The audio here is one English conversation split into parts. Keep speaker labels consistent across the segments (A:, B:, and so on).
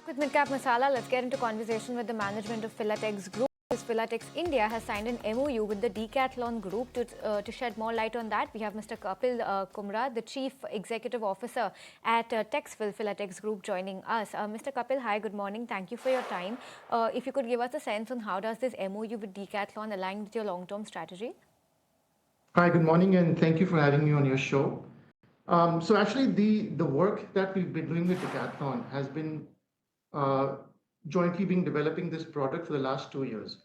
A: With Midcap Masala, let's get into conversation with the management of Filatex Group. Filatex India has signed an MOU with the Decathlon Group to shed more light on that. We have Mr. Kapil Kumra, the Chief Executive Officer at Textile Filatex Group, joining us. Mr. Kapil, hi, good morning. Thank you for your time. If you could give us a sense on how does this MOU with Decathlon align with your long-term strategy?
B: Hi, good morning, and thank you for having me on your show. So actually, the work that we've been doing with Decathlon has been jointly being developing this product for the last 2 years.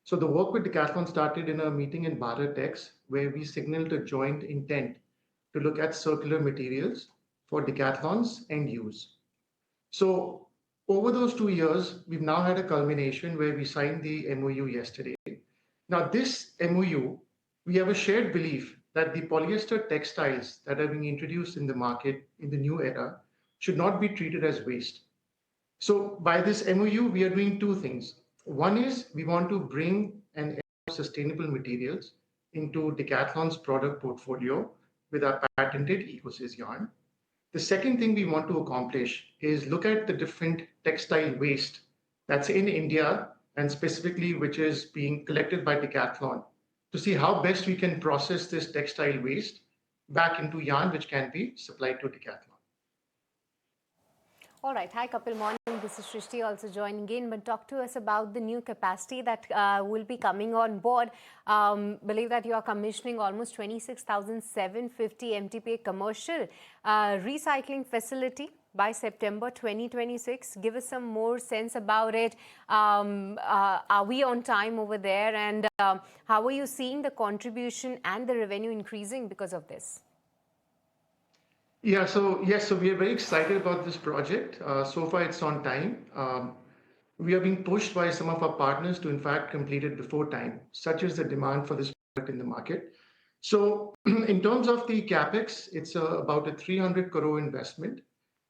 B: So the work with Decathlon started in a meeting in Bharat, where we signaled a joint intent to look at circular materials for Decathlon's end use. So over those 2 years, we've now had a culmination where we signed the MOU yesterday. Now, this MOU, we have a shared belief that the polyester textiles that are being introduced in the market in the new era should not be treated as waste. So by this MOU, we are doing two things. One is we want to bring an sustainable materials into Decathlon's product portfolio with our patented Ecosys yarn. The second thing we want to accomplish is look at the different textile waste that's in India and specifically which is being collected by Decathlon to see how best we can process this textile waste back into yarn which can be supplied to Decathlon.
C: All right. Hi, Kapil. Morning. This is Shrishti also joining in. But talk to us about the new capacity that will be coming on board. Believe that you are commissioning almost 26,750 MTPA commercial recycling facility by September 2026. Give us some more sense about it. Are we on time over there? And how are you seeing the contribution and the revenue increasing because of this?
B: Yeah, so yes, so we are very excited about this project. So far, it's on time. We are being pushed by some of our partners to, in fact, complete it before time. Such is the demand for this product in the market. So, in terms of the Capex, it's about a 300 crore investment,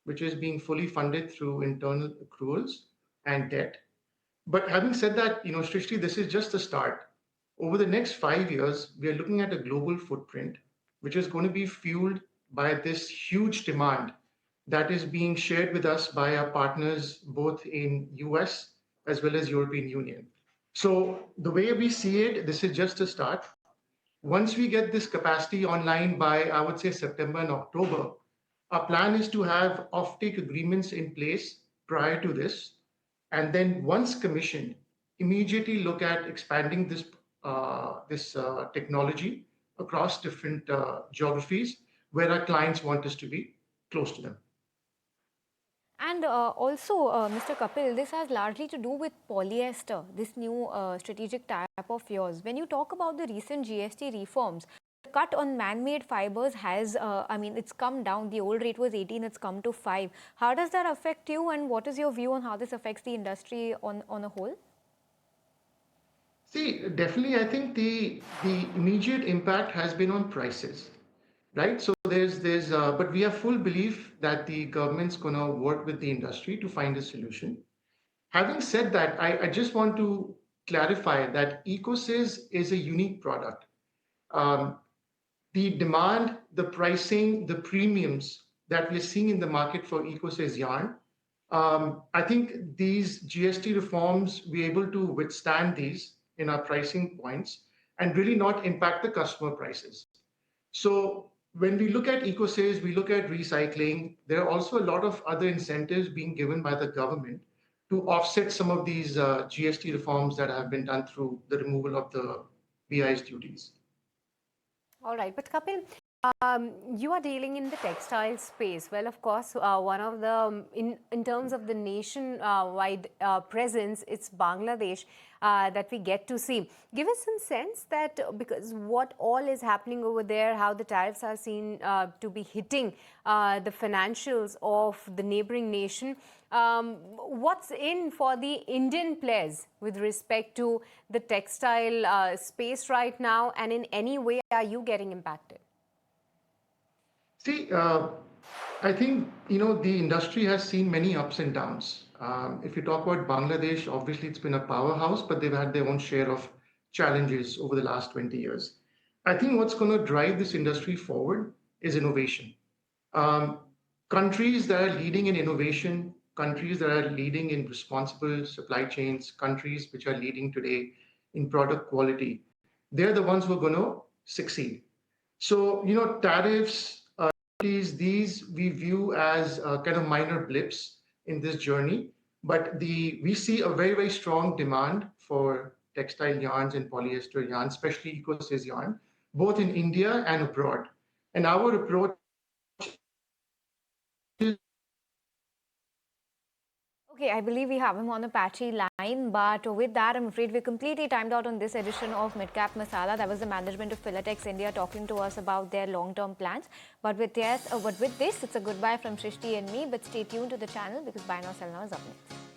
B: which is being fully funded through internal accruals and debt. But having said that, Srishti, this is just the start. Over the next 5 years, we are looking at a global footprint, which is going to be fueled by this huge demand that is being shared with us by our partners both in US as well as European Union. So the way we see it, this is just a start. Once we get this capacity online by, I would say, September and October, our plan is to have offtake agreements in place prior to this. And then once commissioned, immediately look at expanding this technology across different geographies where our clients want us to be close to them.
A: And also, Mr. Kapil, this has largely to do with polyester, this new strategic tie-up of yours. When you talk about the recent GST reforms, the cut on man-made fibers has, it's come down. The old rate was 18, it's come to 5. How does that affect you, and what is your view on how this affects the industry on a whole?
B: See, definitely, I think the immediate impact has been on prices. Right, so but we have full belief that the government's going to work with the industry to find a solution. Having said that, I just want to clarify that Ecosys is a unique product. The demand, the pricing, the premiums that we're seeing in the market for Ecosys yarn, I think these GST reforms, we're able to withstand these in our pricing points and really not impact the customer prices. So when we look at Ecosys, we look at recycling. There are also a lot of other incentives being given by the government to offset some of these GST reforms that have been done through the removal of the BIS duties.
C: All right, but Kapil, you are dealing in the textile space. Well, of course, one of the, in terms of the nation-wide presence, it's Bangladesh that we get to see. Give us some sense that because what all is happening over there, how the tariffs are seen to be hitting the financials of the neighboring nation. What's in for the Indian players with respect to the textile space right now, and in any way are you getting impacted?
B: See, I think, the industry has seen many ups and downs. If you talk about Bangladesh, obviously it's been a powerhouse, but they've had their own share of challenges over the last 20 years. I think what's going to drive this industry forward is innovation. Countries that are leading in innovation countries that are leading in responsible supply chains, countries which are leading today in product quality, they're the ones who are going to succeed. So, tariffs, these we view as kind of minor blips in this journey, but we see a very, very strong demand for textile yarns and polyester yarns, especially Ecosys yarn, both in India and abroad. And our approach is
A: Okay, I believe we have him on a patchy line, but with that, I'm afraid we're completely timed out on this edition of Midcap Masala. That was the management of Filatex India talking to us about their long-term plans. But with this, it's a goodbye from Shrishti and me. But stay tuned to the channel because Buy Now Sell Now is up next.